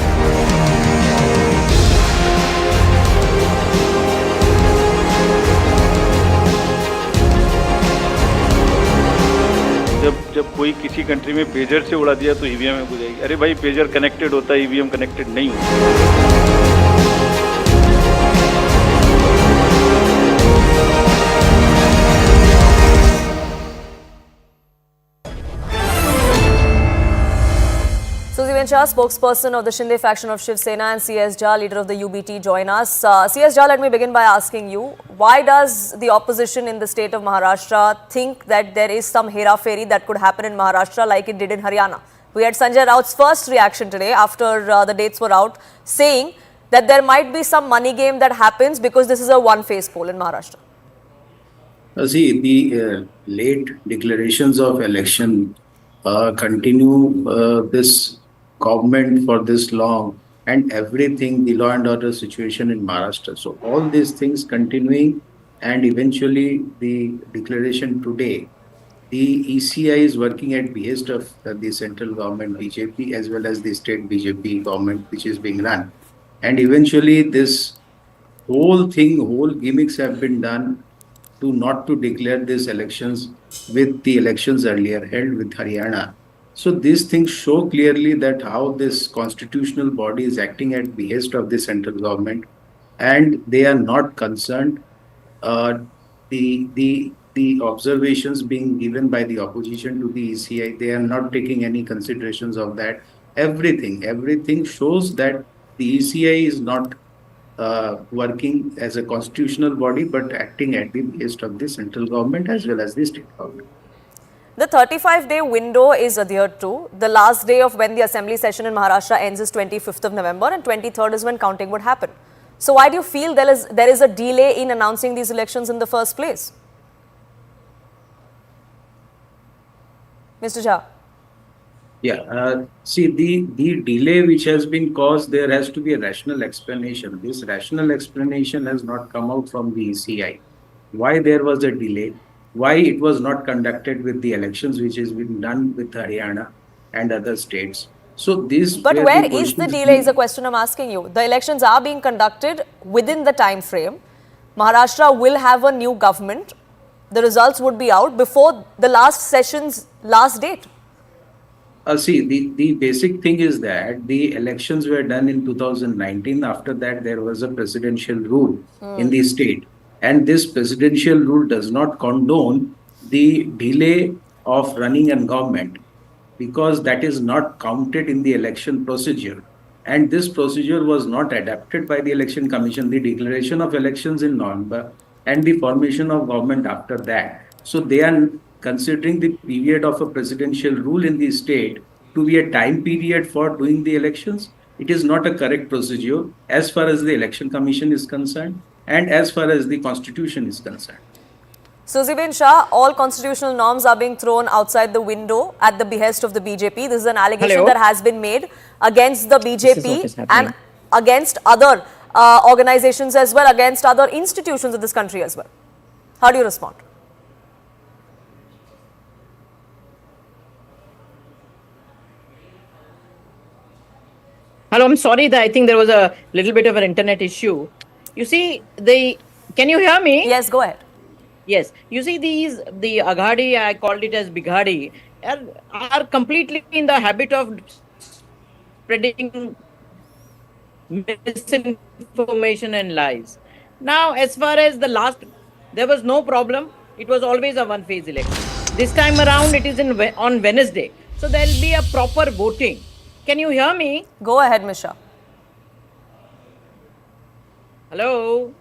जब कोई किसी कंट्री में पेजर से उड़ा दिया तो ईवीएम में हो जाएगी। अरे भाई, पेजर कनेक्टेड होता है, ईवीएम कनेक्टेड नहीं होता। Spokesperson of the Shinde faction of Shiv Sena, and CS Jha, leader of the UBT, join us. CS Jha, let me begin by asking you, why does the opposition in the state of Maharashtra think that there is some Hera Fairy that could happen in Maharashtra like it did in Haryana? We had Sanjay Raut's first reaction today after the dates were out, saying that there might be some money game that happens because this is a one-phase poll in Maharashtra. See, the late declarations of election continue this government for this long, and everything, the law and order situation in Maharashtra. So all these things continuing, and eventually the declaration today, the ECI is working at behest of the central government BJP as well as the state BJP government which is being run. And eventually this whole thing, whole gimmicks have been done to not to declare these elections with the elections earlier held with Haryana. So these things show clearly that how this constitutional body is acting at behest of the central government, and they are not concerned. The observations being given by the opposition to the ECI, they are not taking any considerations of that. Everything shows that the ECI is not working as a constitutional body, but acting at the behest of the central government as well as the state government. The 35-day window is adhered to. The last day of when the assembly session in Maharashtra ends is 25th of November and 23rd is when counting would happen. So why do you feel there is a delay in announcing these elections in the first place? Mr. Jha. Yeah, see, the delay which has been caused, there has to be a rational explanation. This rational explanation has not come out from the ECI. Why there was a delay? Why it was not conducted with the elections which has been done with Haryana and other states? So this. But where is the delay is a question I'm asking you. The elections are being conducted within the time frame. Maharashtra will have a new government. The results would be out before the last session's last date. See, the basic thing is that the elections were done in 2019. After that, there was a presidential rule in the state. And this presidential rule does not condone the delay of running a government because that is not counted in the election procedure. And this procedure was not adapted by the Election Commission, the declaration of elections in November and the formation of government after that. So they are considering the period of a presidential rule in the state to be a time period for doing the elections. It is not a correct procedure as far as the Election Commission is concerned and as far as the Constitution is concerned. Sukhbir Shah, all constitutional norms are being thrown outside the window at the behest of the BJP. This is an allegation that has been made against the BJP and against other organizations as well, against other institutions of this country as well. How do you respond? Hello, I'm sorry that I think there was a little bit of an internet issue. You see, can you hear me? Yes, go ahead. Yes. You see, the Aghadi, I called it as Bighadi, are completely in the habit of spreading misinformation and lies. Now, as far as the last, there was no problem. It was always a one-phase election. This time around, it is on Wednesday. So there will be a proper voting. Can you hear me? Go ahead, Misha. Hello?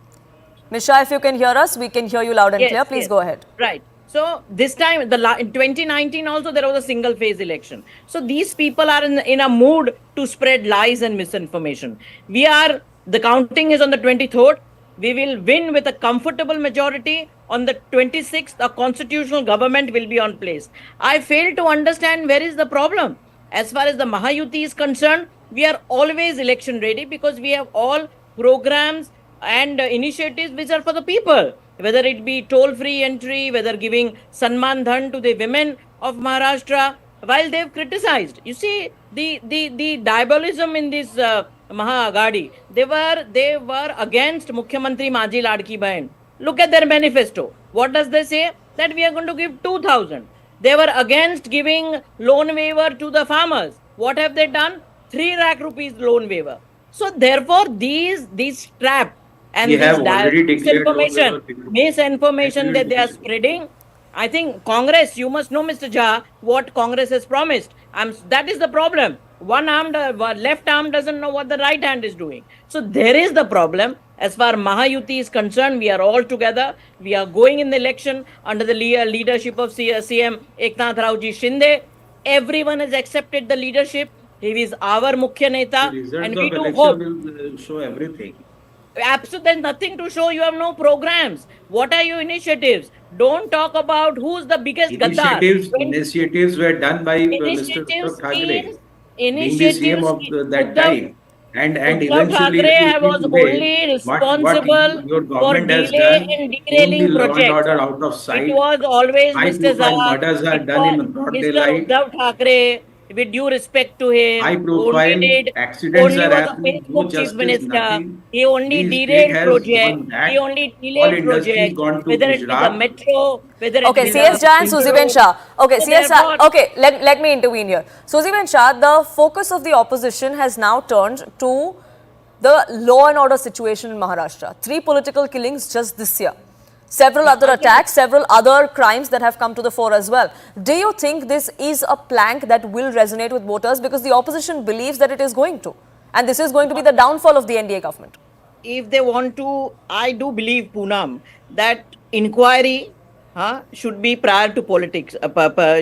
Misha, if you can hear us, we can hear you loud and clear. Please go ahead. Right. So this time, in 2019 also, there was a single phase election. So these people are in a mood to spread lies and misinformation. The counting is on the 23rd. We will win with a comfortable majority. On the 26th, a constitutional government will be on place. I fail to understand where is the problem. As far as the Mahayuti is concerned, we are always election ready because we have all programs and initiatives which are for the people, whether it be toll-free entry, whether giving Sanman Dhan to the women of Maharashtra, while they've criticized. You see, the diabolism in this Maha Aghadi, they were against Mukhyamantri Maji Ladki Bahin. Look at their manifesto. What does they say? That we are going to give 2,000. They were against giving loan waiver to the farmers. What have they done? 3 lakh rupees loan waiver. So therefore, these trap and this misinformation that they are spreading, I think Congress, you must know, Mr. Jha, what Congress has promised. That is the problem. Left arm doesn't know what the right hand is doing. So there is the problem. As far as Mahayuti is concerned, we are all together. We are going in the election under the leadership of CM Eknath Raoji Shinde. Everyone has accepted the leadership. He is our Mukhya Neta. And we do hope. Will show everything. Absolutely, there's nothing to show. You have no programs. What are your initiatives? Don't talk about who's the biggest Gaddar. Initiatives were done by Mr. Thackeray. Initiatives of that time. And eventually, was only responsible for delay and derailing projects. Out of sight. It was always Mr. Murders are done in broad daylight. Mr. Uddhav Thackeray, with due respect to him, high-profile accidents are happening. Facebook Chief Minister. He only derailed project. He only delayed project. Whether it is a metro, whether it is CS Jha and Sukhbir Shah. Okay, CS Jha. Okay, let me intervene here. Sukhbir Shah, the focus of the opposition has now turned to the law and order situation in Maharashtra. 3 political killings just this year. Several other attacks, several other crimes that have come to the fore as well. Do you think this is a plank that will resonate with voters? Because the opposition believes that it is going to. And this is going to be the downfall of the NDA government. If they want to, I do believe, Poonam, that inquiry should be prior to politics,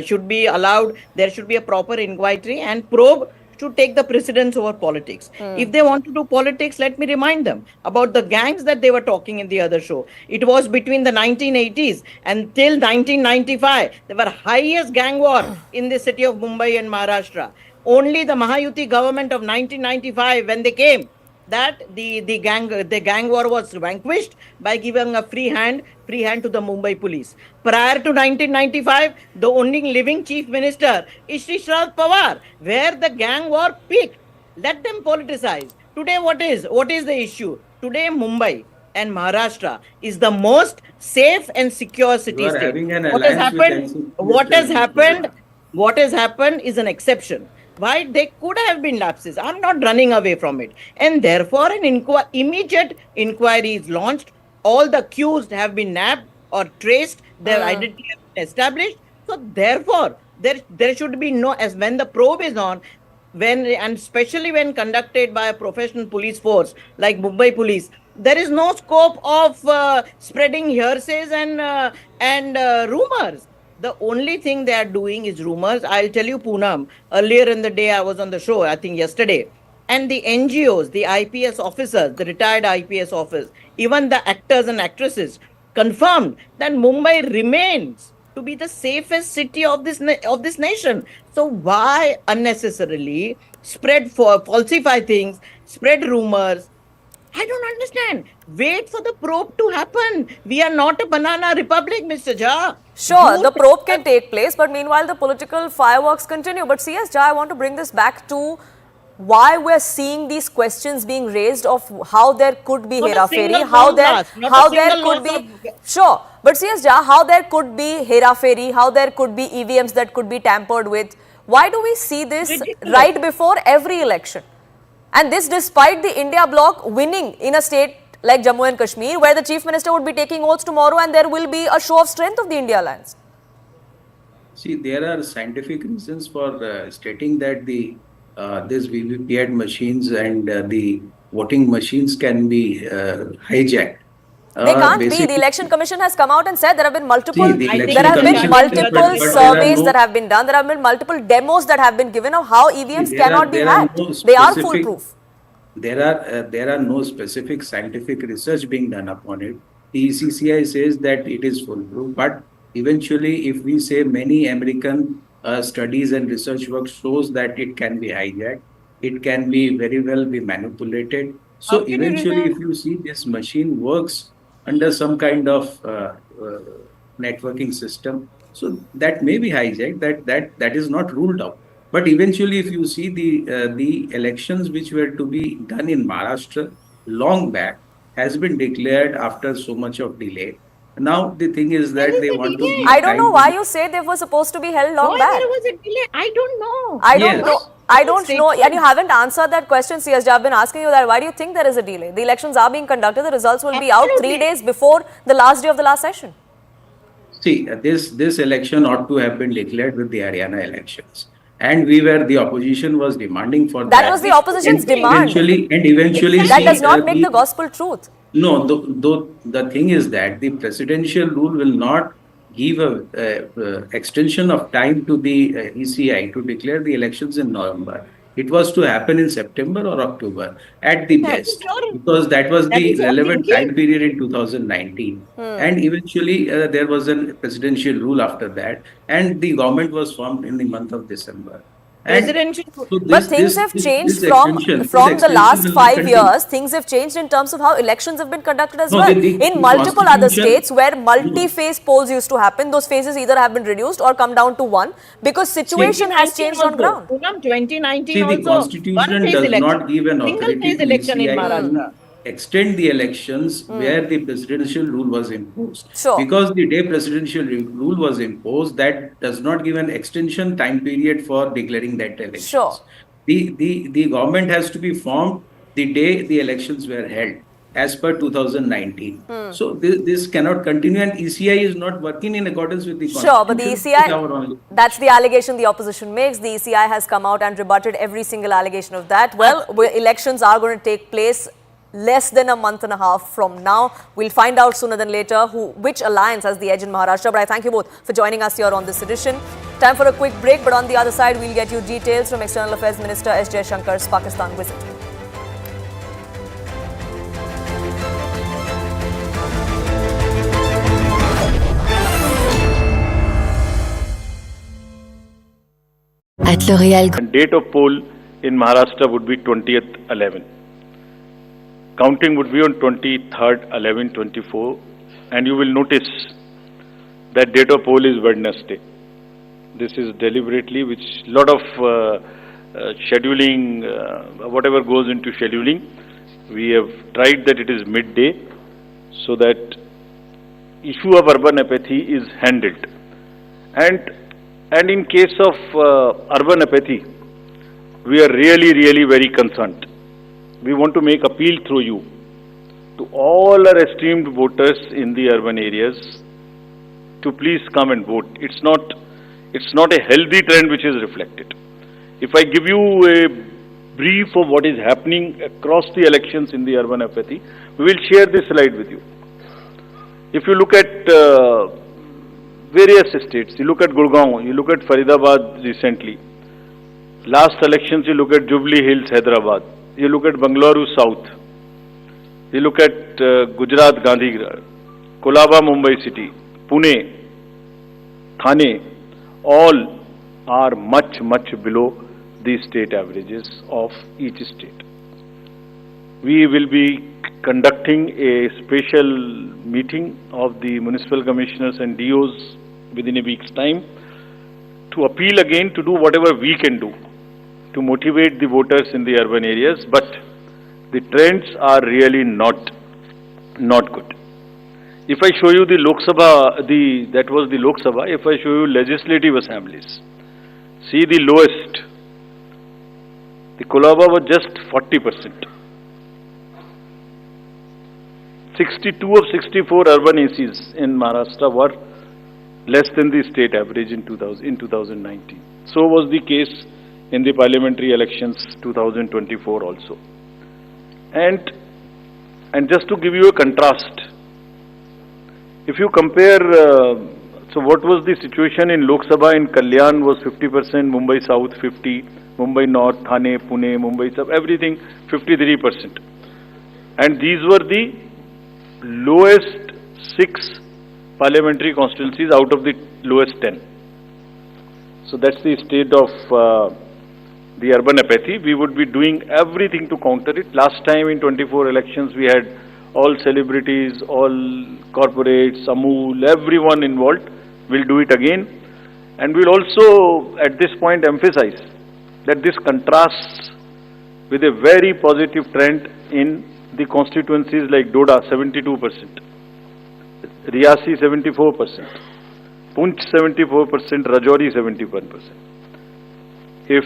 should be allowed. There should be a proper inquiry, and probe should take the precedence over politics. If they want to do politics, let me remind them about the gangs that they were talking in the other show. It was between the 1980s until 1995. There were highest gang war in the city of Mumbai and Maharashtra. Only the Mahayuti government of 1995, when they came, that the gang war was vanquished by giving a free hand to the Mumbai police. Prior to 1995, the only living chief minister is Shri Sharad Pawar, where the gang war peaked. Let them politicize. Today, what is the issue? Today, Mumbai and Maharashtra is the most safe and secure city state. What has happened is an exception. Why? There could have been lapses. I'm not running away from it. And therefore, an immediate inquiry is launched. All the accused have been nabbed or traced. Their identity has been established. So therefore, there should be no, as when the probe is on, and especially when conducted by a professional police force like Mumbai Police, there is no scope of spreading hearsays and rumors. The only thing they are doing is rumors. I'll tell you, Poonam, earlier in the day I was on the show, I think yesterday, and the NGOs, the IPS officers, the retired IPS officers, even the actors and actresses confirmed that Mumbai remains to be the safest city of this nation. So why unnecessarily falsify things, spread rumors? I don't understand. Wait for the probe to happen. We are not a banana republic, Mr. Jha. Sure, the probe can take place, but meanwhile the political fireworks continue. But CS Jha, I want to bring this back to why we're seeing these questions being raised of how there could be hera-feri, how there could be... Sure, but CS Jha, how there could be hera-feri, how there could be EVMs that could be tampered with. Why do we see this right before every election? And this despite the India bloc winning in a state like Jammu and Kashmir, where the Chief Minister would be taking oaths tomorrow and there will be a show of strength of the India Alliance. See, there are scientific reasons for stating that this VVPAT machines and the voting machines can be hijacked. They can't be. The Election Commission has come out and said there have been multiple surveys that have been done. There have been multiple demos that have been given of how EVMs cannot be hacked. They are foolproof. There are no specific scientific research being done upon it. The ECCI says that it is foolproof, but eventually, if we say many American studies and research work shows that it can be hijacked, it can be very well be manipulated. So eventually, if you see this machine works under some kind of networking system, so that may be hijacked. That is not ruled out. But eventually, if you see the elections which were to be done in Maharashtra long back has been declared after so much of delay. Now the thing is that they want to. I don't know why you say they were supposed to be held long back. There was a delay? I don't know. I don't know, and you haven't answered that question, CS. I've been asking you that. Why do you think there is a delay? The elections are being conducted. The results will be out 3 days before the last day of the last session. See, this election ought to have been declared with the Haryana elections, and the opposition was demanding for that. That was the opposition's demand. Eventually, that does not make the gospel truth. No, the thing is that the presidential rule will not give a extension of time to the ECI to declare the elections in November. It was to happen in September or October at the best, because that was the relevant time period in 2019. And eventually there was a presidential rule after that, and the government was formed in the month of December. But things have changed from the last 5 years. Things have changed in terms of how elections have been conducted as well. In multiple other states where multi-phase polls used to happen, those phases either have been reduced or come down to one because situation has changed on ground. 2019 also, the Constitution does not give an authority to ECI extend the elections where the presidential rule was imposed. Because the day presidential rule was imposed, that does not give an extension time period for declaring that elections. The government has to be formed the day the elections were held, as per 2019. So this cannot continue, and ECI is not working in accordance with the Constitution. Sure, but the ECI, that's the allegation the opposition makes. The ECI has come out and rebutted every single allegation of that. Well, elections are going to take place less than a month and a half from now. We'll find out sooner than later which alliance has the edge in Maharashtra. But I thank you both for joining us here on this edition. Time for a quick break, but on the other side, we'll get you details from External Affairs Minister S. Jaishankar's Pakistan visit. At L'Oréal, date of poll in Maharashtra would be 20th 11. Counting would be on 23rd 11/24, and you will notice that date of poll is Wednesday. This is deliberately, which lot of scheduling, whatever goes into scheduling, we have tried that it is midday, so that issue of urban apathy is handled. And in case of urban apathy, we are really very concerned. We want to make appeal through you to all our esteemed voters in the urban areas to please come and vote. It's not a healthy trend which is reflected. If I give you a brief of what is happening across the elections in the urban apathy, we will share this slide with you. If you look at various states, you look at Gurgaon, you look at Faridabad recently. Last elections, you look at Jubilee Hills, Hyderabad. You look at Bangalore South. You look at Gujarat, Gandhigram, Kolaba, Mumbai City, Pune, Thane, all are much below the state averages of each state. We will be conducting a special meeting of the municipal commissioners and DOs within a week's time to appeal again to do whatever we can do to motivate the voters in the urban areas, but the trends are really not good. If I show you the Lok Sabha, that was the Lok Sabha. If I show you legislative assemblies, see the lowest. The Kolaba was just 40%. 62 of 64 urban ACs in Maharashtra were less than the state average in 2019. So was the case in the parliamentary elections 2024 also. And just to give you a contrast, if you compare, so what was the situation in Lok Sabha in Kalyan was 50%, Mumbai South 50%, Mumbai North, Thane, Pune, Mumbai South, everything 53%. And these were the lowest 6 parliamentary constituencies out of the lowest 10. So that's the state of the urban apathy. We would be doing everything to counter it. Last time in 24 elections, we had all celebrities, all corporates, Amul, everyone involved. We'll do it again. And we'll also, at this point, emphasize that this contrasts with a very positive trend in the constituencies like Doda, 72%, Riyasi, 74%, Punch, 74%, Rajouri, 71%. If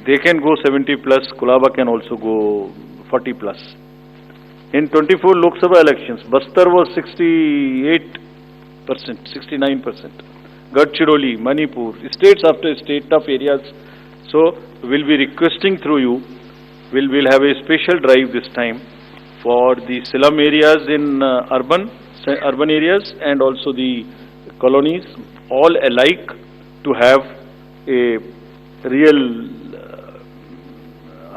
they can go 70 plus, Kolaba can also go 40 plus. In 24 Lok Sabha elections, Bastar was 68%, 69%. Gadchiroli, Manipur, states after state, tough areas. So we'll be requesting through you, we'll have a special drive this time for the slum areas in urban areas and also the colonies, all alike, to have a real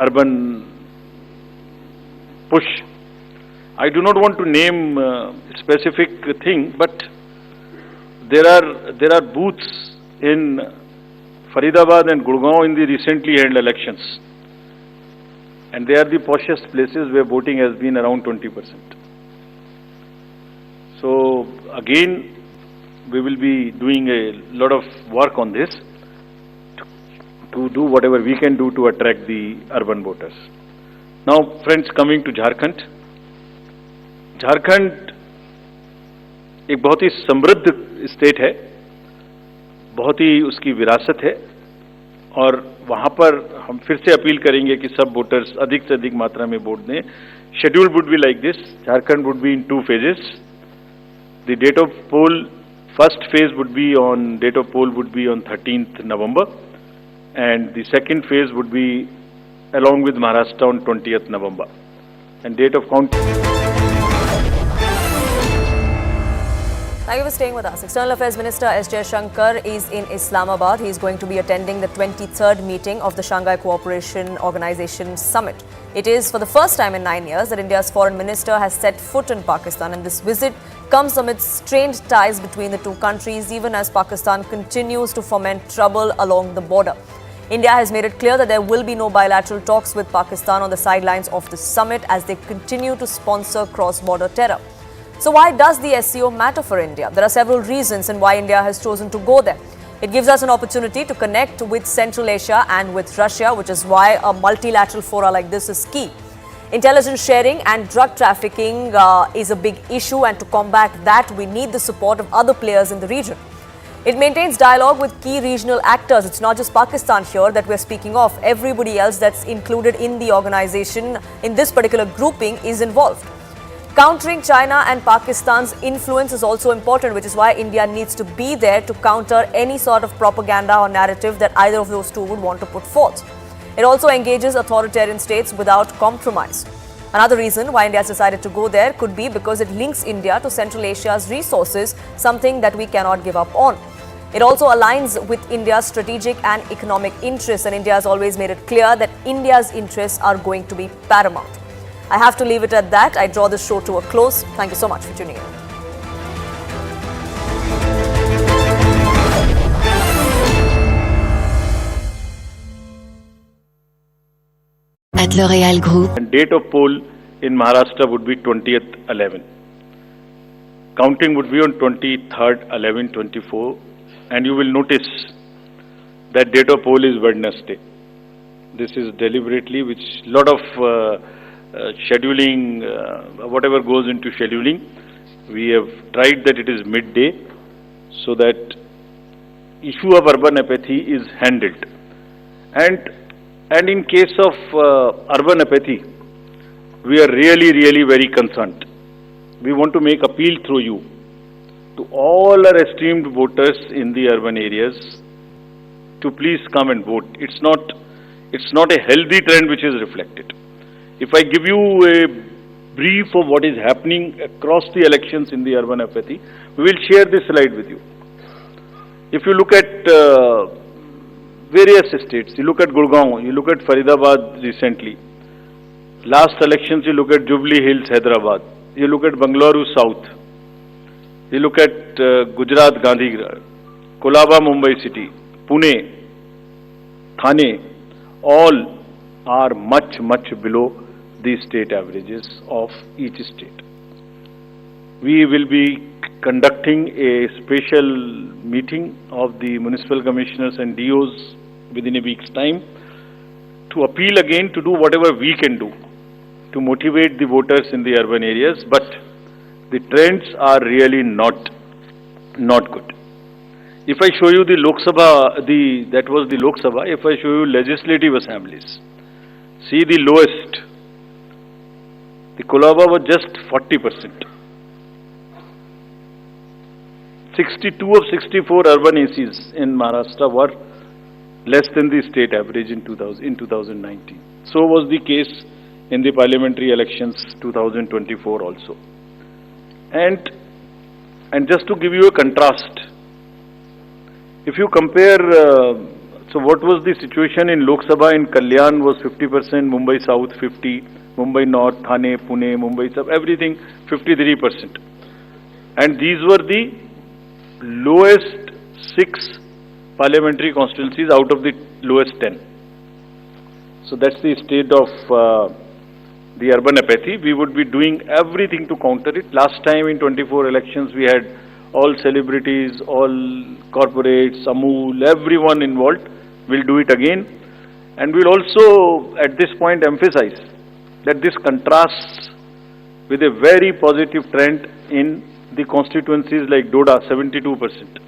urban push. I do not want to name specific thing, but there are booths in Faridabad and Gurgaon in the recently held elections, and they are the poshest places where voting has been around 20%. So again, we will be doing a lot of work on this to do whatever we can do to attract the urban voters. Now, friends, coming to Jharkhand. Jharkhand एक बहुत ही समृद्ध state है, बहुत ही उसकी विरासत है, और वहाँ पर हम फिर से अपील करेंगे कि सब वोटर्स अधिक से अधिक मात्रा में वोट दें. Schedule would be like this. Jharkhand would be in 2 phases. The date of poll, first phase would be on 13th November, and the second phase would be along with Maharashtra on 20th November. and date of count. Thank you for staying with us. External Affairs Minister S. Jaishankar is in Islamabad. He is going to be attending the 23rd meeting of the Shanghai Cooperation Organization Summit. It is for the first time in 9 years that India's foreign minister has set foot in Pakistan, and this visit comes amidst strained ties between the two countries, even as Pakistan continues to foment trouble along the border. India has made it clear that there will be no bilateral talks with Pakistan on the sidelines of the summit as they continue to sponsor cross-border terror. So why does the SCO matter for India? There are several reasons in why India has chosen to go there. It gives us an opportunity to connect with Central Asia and with Russia, which is why a multilateral fora like this is key. Intelligence sharing and drug trafficking is a big issue, and to combat that, we need the support of other players in the region. It maintains dialogue with key regional actors. It's not just Pakistan here that we're speaking of. Everybody else that's included in the organization, in this particular grouping, is involved. Countering China and Pakistan's influence is also important, which is why India needs to be there to counter any sort of propaganda or narrative that either of those two would want to put forth. It also engages authoritarian states without compromise. Another reason why India has decided to go there could be because it links India to Central Asia's resources, something that we cannot give up on. It also aligns with India's strategic and economic interests, and India has always made it clear that India's interests are going to be paramount. I have to leave it at that. I draw this show to a close. Thank you so much for tuning in. At L'Oréal Group. And date of poll in Maharashtra would be 20th 11. Counting would be on 23rd 11/24, and you will notice that date of poll is Wednesday. This is deliberately, which lot of scheduling, whatever goes into scheduling, we have tried that it is midday so that issue of urban apathy is handled. And in case of urban apathy, we are really very concerned. We want to make appeal through you to all our esteemed voters in the urban areas to please come and vote. It's not a healthy trend which is reflected. If I give you a brief of what is happening across the elections in the urban apathy, we will share this slide with you. If you look at various states, you look at Gurgaon, you look at Faridabad recently. Last elections, you look at Jubilee Hills, Hyderabad. You look at Bangalore South. You look at Gujarat, Gandhigram, Kolaba, Mumbai City, Pune, Thane, all are much below the state averages of each state. We will be conducting a special meeting of the municipal commissioners and DOs within a week's time to appeal again to do whatever we can do to motivate the voters in the urban areas, but the trends are really not good. If I show you the Lok Sabha, that was the Lok Sabha, if I show you legislative assemblies, see the lowest, the Kolaba was just 40%. 62 of 64 urban ACs in Maharashtra were less than the state average in 2019. So was the case in the parliamentary elections 2024 also. And just to give you a contrast, if you compare, so what was the situation in Lok Sabha in Kalyan was 50%, Mumbai South 50%, Mumbai North, Thane, Pune, Mumbai South, everything 53%. And these were the lowest 6 parliamentary constituencies out of the lowest 10. So that's the state of the urban apathy. We would be doing everything to counter it. Last time in 24 elections, we had all celebrities, all corporates, Amul, everyone involved. We'll do it again. And we'll also, at this point, emphasize that this contrasts with a very positive trend in the constituencies like Doda, 72%,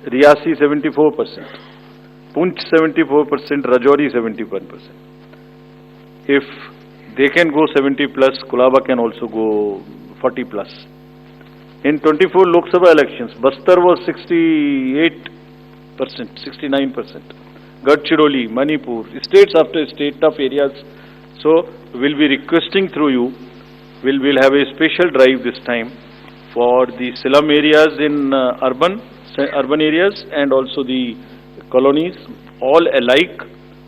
Riyasi, 74%, Punch, 74%, Rajouri, 71%. If they can go 70 plus, Kolaba can also go 40 plus. In 24 Lok Sabha elections, Bastar was 68%, 69%. Gadchiroli, Manipur, states after state, tough areas, So we'll be requesting through you, we'll have a special drive this time for the slum areas in urban areas and also the colonies, all alike,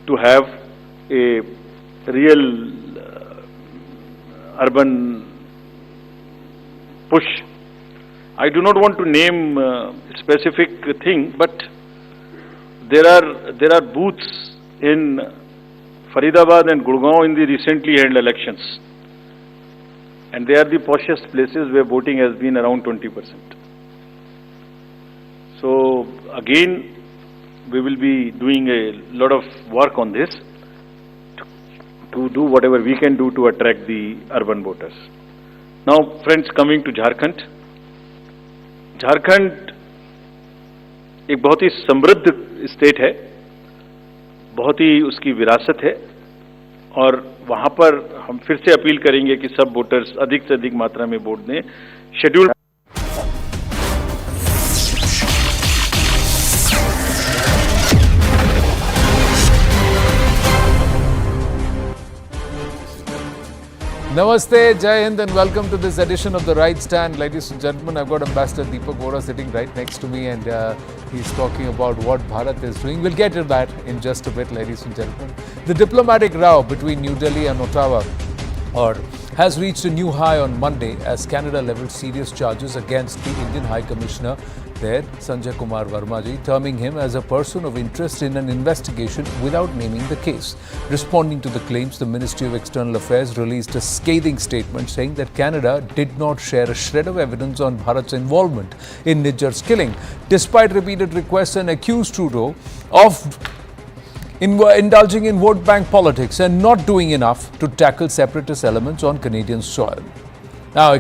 to have a real urban push. I do not want to name specific thing, but there are booths in Faridabad and Gurgaon in the recently held elections, and they are the poshest places where voting has been around 20%. So again, we will be doing a lot of work on this to do whatever we can do to attract the urban voters. Now, friends, coming to Jharkhand. Jharkhand एक बहुत ही समृद्ध state है, बहुत ही उसकी विरासत है, और वहां पर हम फिर से अपील करेंगे कि सब वोटर्स अधिक से अधिक मात्रा में वोट दें। Schedule Namaste, Jai Hind, and welcome to this edition of The Right Stand. Ladies and gentlemen, I've got Ambassador Deepak Vora sitting right next to me, and he's talking about what Bharat is doing. We'll get to that in just a bit, ladies and gentlemen. The diplomatic row between New Delhi and Ottawa has reached a new high on Monday as Canada leveled serious charges against the Indian High Commissioner there, Sanjay Kumar Vermaji, terming him as a person of interest in an investigation without naming the case. Responding to the claims, the Ministry of External Affairs released a scathing statement saying that Canada did not share a shred of evidence on Bharat's involvement in Nijjar's killing, despite repeated requests, and accused Trudeau of indulging in vote bank politics and not doing enough to tackle separatist elements on Canadian soil. Now,